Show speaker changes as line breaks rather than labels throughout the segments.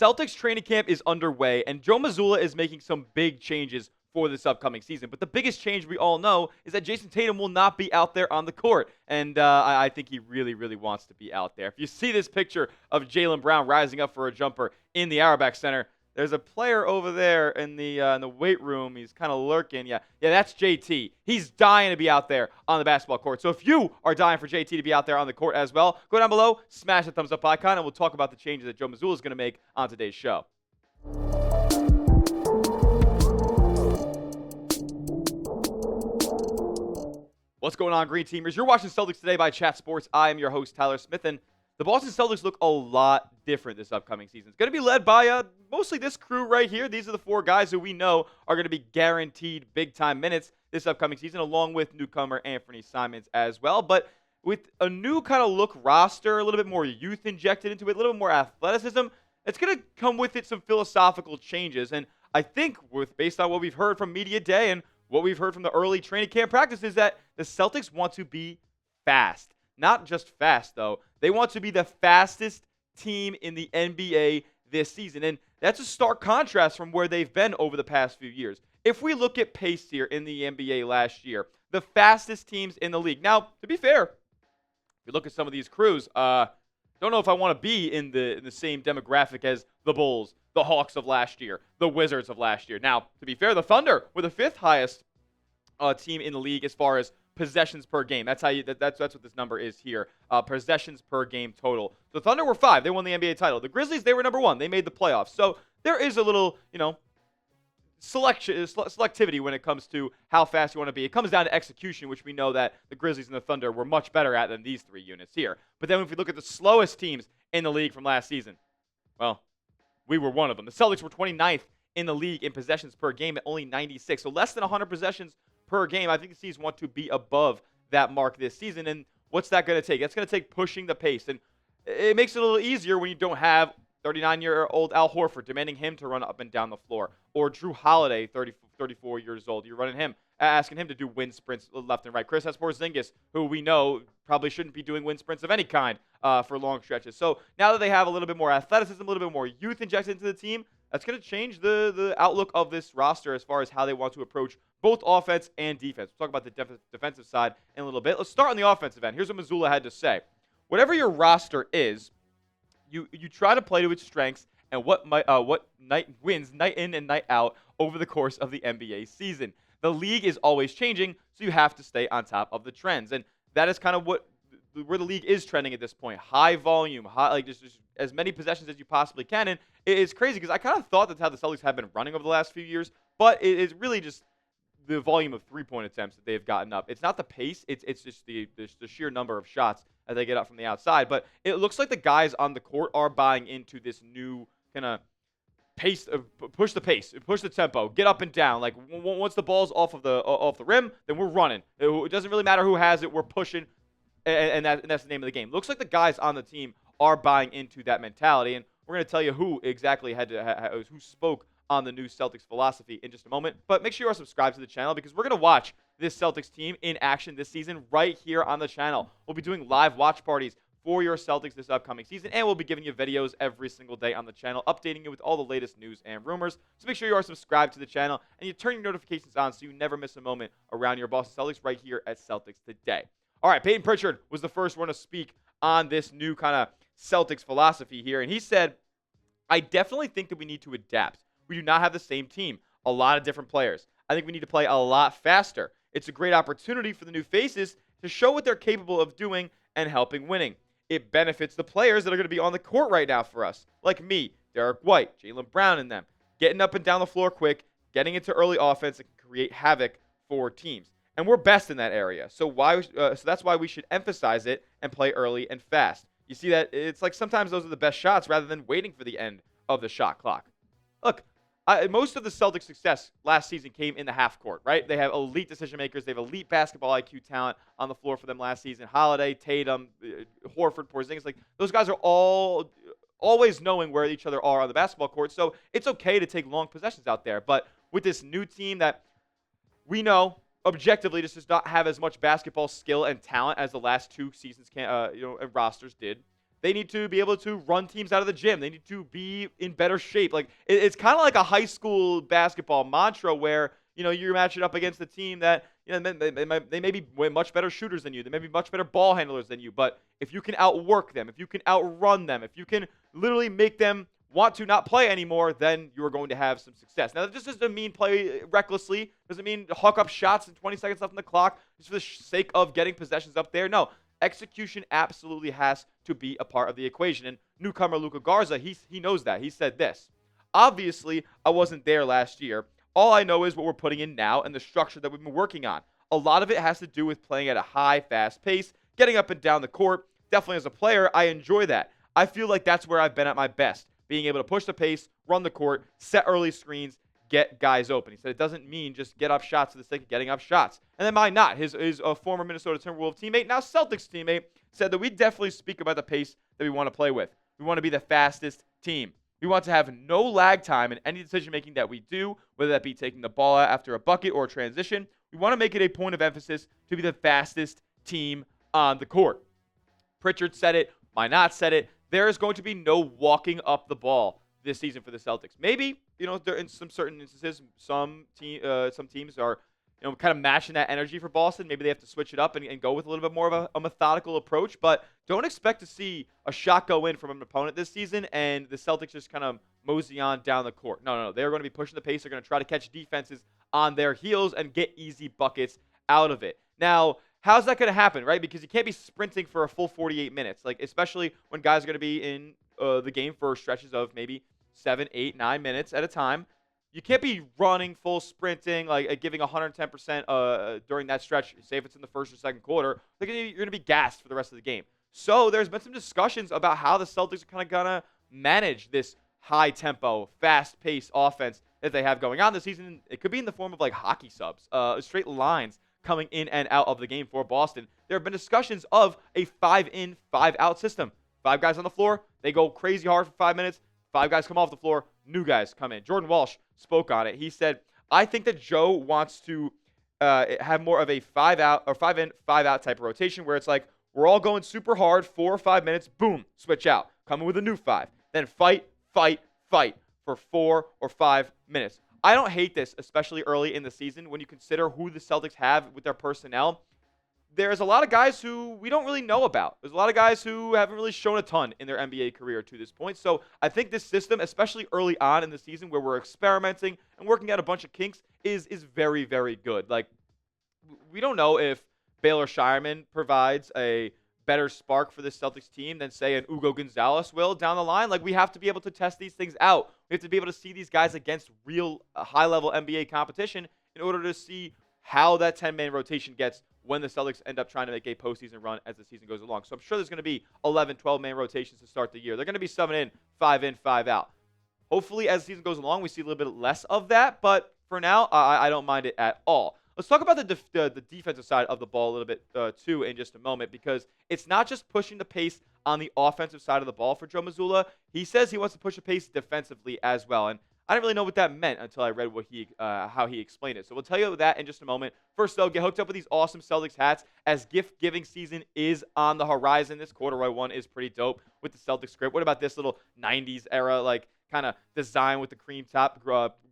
Celtics training camp is underway, and Joe Mazzulla is making some big changes for this upcoming season. But the biggest change we all know is that Jason Tatum will not be out there on the court. And I think he really, really wants to be out there. If you see this picture of Jaylen Brown rising up for a jumper in the Auerbach Center, there's a player over there in the weight room. He's kind of lurking. Yeah, that's JT. He's dying to be out there on the basketball court. So if you are dying for JT to be out there on the court as well, go down below, smash the thumbs up icon, and we'll talk about the changes that Joe Mazzulla is going to make on today's show. What's going on, Green Teamers? You're watching Celtics Today by Chat Sports. I am your host, Tyler Smith, and the Boston Celtics look a lot different this upcoming season. It's going to be led by mostly this crew right here. These are the four guys who we know are going to be guaranteed big-time minutes this upcoming season, along with newcomer Anfernee Simons as well. But with a new kind of look roster, a little bit more youth injected into it, a little bit more athleticism, it's going to come with it some philosophical changes. And I think based on what we've heard from Media Day and what we've heard from the early training camp practice is that the Celtics want to be fast. Not just fast, though. They want to be the fastest team in the NBA this season. And that's a stark contrast from where they've been over the past few years. If we look at pace here in the NBA last year, the fastest teams in the league. Now, to be fair, if you look at some of these crews, don't know if I want to be in the same demographic as the Bulls, the Hawks of last year, the Wizards of last year. Now, to be fair, the Thunder were the fifth highest team in the league as far as possessions per game. That's what this number is here. Possessions per game total. The Thunder were 5. They won the NBA title. The Grizzlies, they were number 1. They made the playoffs. So there is a little, selectivity when it comes to how fast you want to be. It comes down to execution, which we know that the Grizzlies and the Thunder were much better at than these three units here. But then if we look at the slowest teams in the league from last season, well, we were one of them. The Celtics were 29th in the league in possessions per game at only 96. So less than 100 possessions per game. I think the C's want to be above that mark this season. And what's that going to take? That's going to take pushing the pace. And it makes it a little easier when you don't have 39-year-old Al Horford demanding him to run up and down the floor. Or Drew Holiday, 34 years old. You're running him, asking him to do wind sprints left and right. Kristaps Porzingis, who we know probably shouldn't be doing wind sprints of any kind for long stretches. So now that they have a little bit more athleticism, a little bit more youth injected into the team, that's going to change the outlook of this roster as far as how they want to approach both offense and defense. We'll talk about the defensive side in a little bit. Let's start on the offensive end. Here's what Mazzulla had to say. Whatever your roster is, you try to play to its strengths and what wins night in and night out over the course of the NBA season. The league is always changing, so you have to stay on top of the trends. And that is kind of where the league is trending at this point. High volume, just as many possessions as you possibly can. And it's crazy because I kind of thought that's how the Celtics have been running over the last few years, but it is really just the volume of three-point attempts that they've gotten up. It's not the pace. It's just the sheer number of shots that they get up from the outside. But it looks like the guys on the court are buying into this new kind of pace, push the pace, push the tempo, get up and down. Like once the ball's off the rim, then we're running. It doesn't really matter who has it. We're pushing, and that's the name of the game. Looks like the guys on the team are buying into that mentality, and we're going to tell you who exactly who spoke on the new Celtics philosophy in just a moment. But make sure you are subscribed to the channel because we're going to watch this Celtics team in action this season right here on the channel. We'll be doing live watch parties for your Celtics this upcoming season, and we'll be giving you videos every single day on the channel, updating you with all the latest news and rumors. So make sure you are subscribed to the channel and you turn your notifications on so you never miss a moment around your Boston Celtics right here at Celtics Today. All right, Payton Pritchard was the first one to speak on this new kind of Celtics philosophy here, and he said, I definitely think that we need to adapt. We do not have the same team, a lot of different players. I think we need to play a lot faster. It's a great opportunity for the new faces to show what they're capable of doing and helping winning. It benefits the players that are going to be on the court right now for us, like me, Derrick White, Jaylen Brown, and them, getting up and down the floor quick, getting into early offense and create havoc for teams. And we're best in that area. So that's why we should emphasize it and play early and fast. You see that it's like sometimes those are the best shots rather than waiting for the end of the shot clock. Look, most of the Celtics' success last season came in the half court, right? They have elite decision makers. They have elite basketball IQ talent on the floor for them last season. Holiday, Tatum, Horford, Porzingis, like those guys are all always knowing where each other are on the basketball court. So it's okay to take long possessions out there. But with this new team that we know objectively just does not have as much basketball skill and talent as the last two seasons rosters did, They need to be able to run teams out of the gym. They need to be in better shape. Like it's kind of like a high school basketball mantra where you're matching up against a team that they may be way much better shooters than you. They may be much better ball handlers than you. But if you can outwork them, if you can outrun them, if you can literally make them want to not play anymore, then you are going to have some success. Now, this doesn't mean play recklessly. Doesn't mean hawk up shots and 20 seconds left on the clock just for the sake of getting possessions up there. No, execution absolutely has to be a part of the equation. And newcomer Luka Garza, he knows that. He said this. Obviously, I wasn't there last year. All I know is what we're putting in now and the structure that we've been working on. A lot of it has to do with playing at a high, fast pace, getting up and down the court. Definitely as a player, I enjoy that. I feel like that's where I've been at my best. Being able to push the pace, run the court, set early screens, get guys open. He said it doesn't mean just get up shots for the sake of getting up shots. And then Minott, his former Minnesota Timberwolves teammate, now Celtics teammate, said that we definitely speak about the pace that we want to play with. We want to be the fastest team. We want to have no lag time in any decision-making that we do, whether that be taking the ball out after a bucket or a transition. We want to make it a point of emphasis to be the fastest team on the court. Pritchard said it. Minott said it. There is going to be no walking up the ball this season for the Celtics. Maybe, there in some certain instances, some teams are, kind of matching that energy for Boston. Maybe they have to switch it up and go with a little bit more of a methodical approach. But don't expect to see a shot go in from an opponent this season and the Celtics just kind of mosey on down the court. No. They're going to be pushing the pace. They're going to try to catch defenses on their heels and get easy buckets out of it. Now, how's that going to happen, right? Because you can't be sprinting for a full 48 minutes, like especially when guys are going to be in the game for stretches of maybe 7, 8, 9 minutes at a time. You can't be running full sprinting, like giving 110% during that stretch. Say if it's in the first or second quarter, you're going to be gassed for the rest of the game. So there's been some discussions about how the Celtics are kind of going to manage this high-tempo, fast-paced offense that they have going on this season. It could be in the form of like hockey subs, straight lines coming in and out of the game for Boston. There have been discussions of a 5-in, 5-out system. 5 guys on the floor, they go crazy hard for 5 minutes. 5 guys come off the floor, new guys come in. Jordan Walsh spoke on it. He said, I think that Joe wants to have more of a 5-out or 5-in, 5-out type of rotation where it's like we're all going super hard, 4 or 5 minutes, boom, switch out. Come in with a new 5. Then fight for 4 or 5 minutes. I don't hate this, especially early in the season when you consider who the Celtics have with their personnel. There's a lot of guys who we don't really know about. There's a lot of guys who haven't really shown a ton in their NBA career to this point. So I think this system, especially early on in the season where we're experimenting and working out a bunch of kinks, is very, very good. Like, we don't know if Baylor Shireman provides a better spark for this Celtics team than, say, an Ugo Gonzalez will down the line. Like, we have to be able to test these things out. We have to be able to see these guys against real high-level NBA competition in order to see how that 10-man rotation gets when the Celtics end up trying to make a postseason run as the season goes along. So I'm sure there's going to be 11, 12-man rotations to start the year. They're going to be 7-in, 5-in, 5-out. Hopefully, as the season goes along, we see a little bit less of that. But for now, I don't mind it at all. Let's talk about the defensive side of the ball a little bit, too, in just a moment, because it's not just pushing the pace on the offensive side of the ball for Joe Mazzulla. He says he wants to push the pace defensively as well. And I didn't really know what that meant until I read how he explained it. So we'll tell you that in just a moment. First, though, get hooked up with these awesome Celtics hats as gift-giving season is on the horizon. This corduroy one is pretty dope with the Celtics script. What about this little 90s era, like, kind of design with the cream top,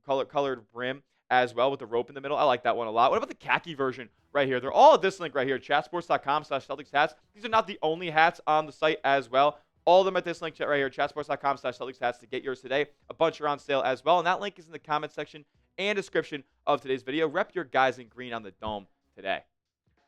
colored brim as well with the rope in the middle? I like that one a lot. What about the khaki version right here? They're all at this link right here, chatsports.com/Celtics hats. These are not the only hats on the site as well. All of them at this link right here, chatsports.com/Celtics hats to get yours today. A bunch are on sale as well, and that link is in the comment section and description of today's video. Rep your guys in green on the dome today.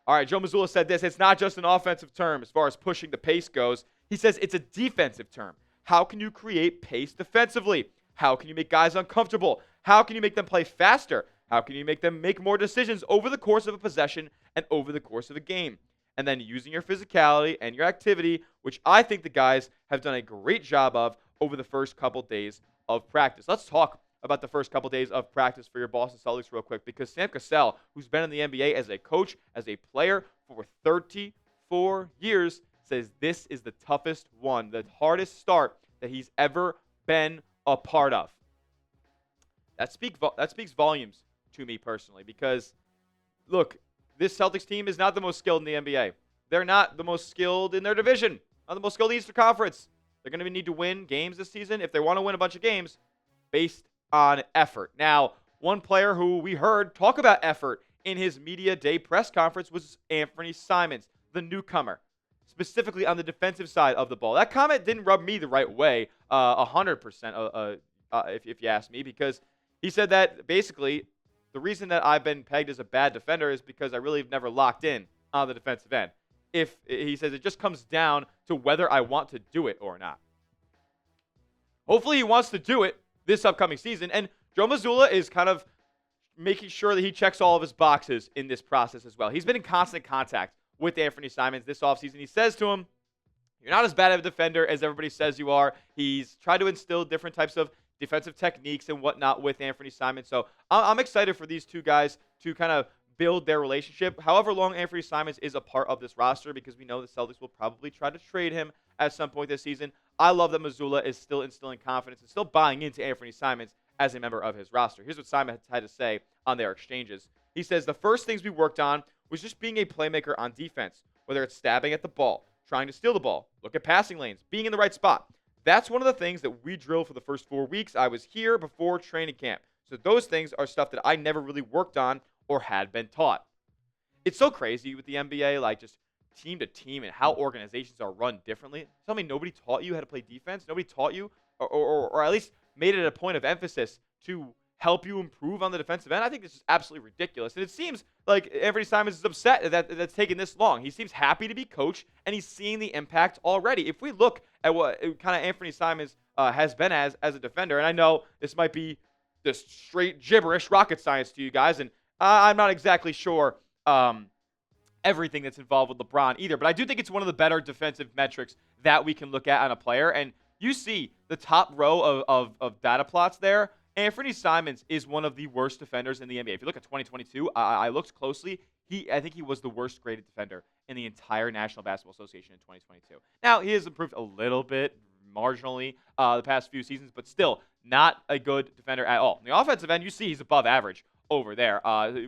All right, Joe Mazzulla said this. It's not just an offensive term as far as pushing the pace goes. He says it's a defensive term. How can you create pace defensively? How can you make guys uncomfortable? How can you make them play faster? How can you make them make more decisions over the course of a possession and over the course of a game? And then using your physicality and your activity, which I think the guys have done a great job of over the first couple days of practice. Let's talk about the first couple days of practice for your Boston Celtics real quick, because Sam Cassell, who's been in the NBA as a coach, as a player for 34 years, says this is the toughest one, the hardest start that he's ever been a part of. That speaks volumes to me personally, because, look, this Celtics team is not the most skilled in the NBA. They're not the most skilled in their division. the most skilled Eastern Conference. They're going to need to win games this season if they want to win a bunch of games based on effort. Now, one player who we heard talk about effort in his media day press conference was Anfernee Simons, the newcomer, specifically on the defensive side of the ball. That comment didn't rub me the right way 100%, if you ask me, because he said that basically the reason that I've been pegged as a bad defender is because I really have never locked in on the defensive end. If he says it just comes down to whether I want to do it or not. Hopefully he wants to do it this upcoming season, and Joe Mazzulla is kind of making sure that he checks all of his boxes in this process as well. He's been in constant contact with Anfernee Simons this offseason. He says to him, you're not as bad of a defender as everybody says you are. He's tried to instill different types of defensive techniques and whatnot with Anfernee Simons. So I'm excited for these two guys to kind of build their relationship. However long Anfernee Simons is a part of this roster, because we know the Celtics will probably try to trade him at some point this season. I love that Mazzulla is still instilling confidence and still buying into Anfernee Simons as a member of his roster. Here's what Simon had to say on their exchanges. He says, the first things we worked on was just being a playmaker on defense, whether it's stabbing at the ball, trying to steal the ball, look at passing lanes, being in the right spot. That's one of the things that we drilled for the first 4 weeks. I was here before training camp. So those things are stuff that I never really worked on or had been taught. It's so crazy with the NBA, like just team to team and how organizations are run differently. Tell me nobody taught you how to play defense? Nobody taught you or at least made it a point of emphasis to help you improve on the defensive end? I think this is absolutely ridiculous. And it seems like Anfernee Simons is upset that that's taken this long. He seems happy to be coached, and he's seeing the impact already. If we look at what kind of Anfernee Simons has been as a defender, and I know this might be just straight gibberish, rocket science to you guys, and I'm not exactly sure everything that's involved with LeBron either, but I do think it's one of the better defensive metrics that we can look at on a player. And you see the top row of data plots there. Anfernee Simons is one of the worst defenders in the NBA. If you look at 2022, I looked closely. I think he was the worst graded defender in the entire National Basketball Association in 2022. Now, he has improved a little bit, marginally, the past few seasons, but still not a good defender at all. On the offensive end, you see he's above average over there.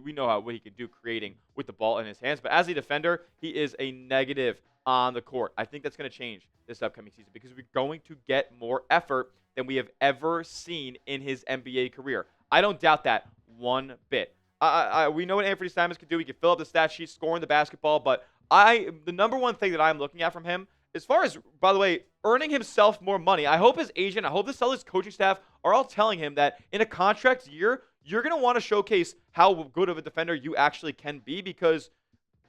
We know what he can do creating with the ball in his hands, but as a defender, he is a negative on the court. I think that's going to change this upcoming season because we're going to get more effort than we have ever seen in his NBA career. I don't doubt that one bit. We know what Anfernee Simons can do. He can fill up the stat sheet, scoring the basketball, but the number one thing that I'm looking at from him, as far as, by the way, earning himself more money, I hope his agent, I hope the Celtics coaching staff are all telling him that in a contract year, you're going to want to showcase how good of a defender you actually can be, because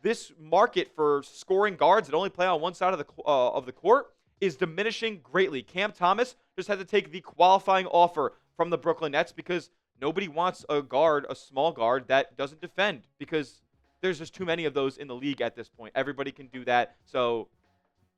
this market for scoring guards that only play on one side of the court is diminishing greatly. Cam Thomas just had to take the qualifying offer from the Brooklyn Nets because nobody wants a small guard that doesn't defend, because there's just too many of those in the league at this point. Everybody can do that. So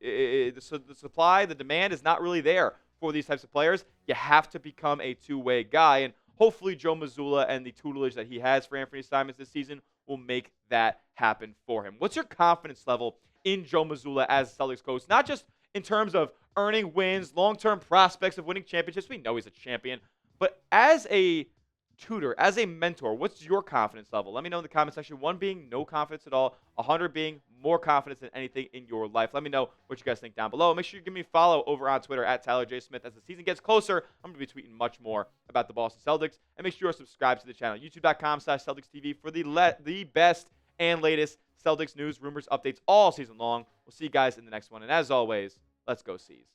the supply, the demand is not really there for these types of players. You have to become a two-way guy, and hopefully Joe Mazzulla and the tutelage that he has for Anfernee Simons this season will make that happen for him. What's your confidence level in Joe Mazzulla as Celtics coach? Not just in terms of earning wins, long-term prospects of winning championships. We know he's a champion. But as a tutor, as a mentor, what's your confidence level? Let me know in the comment section. 1 being no confidence at all, 100 being more confidence than anything in your life. Let me know what you guys think down below. Make sure you give me a follow over on Twitter at Tyler J. Smith. As the season gets closer, I'm going to be tweeting much more about the Boston Celtics. And make sure you subscribe to the channel, youtube.com/CelticsTV, for the best and latest Celtics news, rumors, updates all season long. We'll see you guys in the next one. And as always, let's go C's.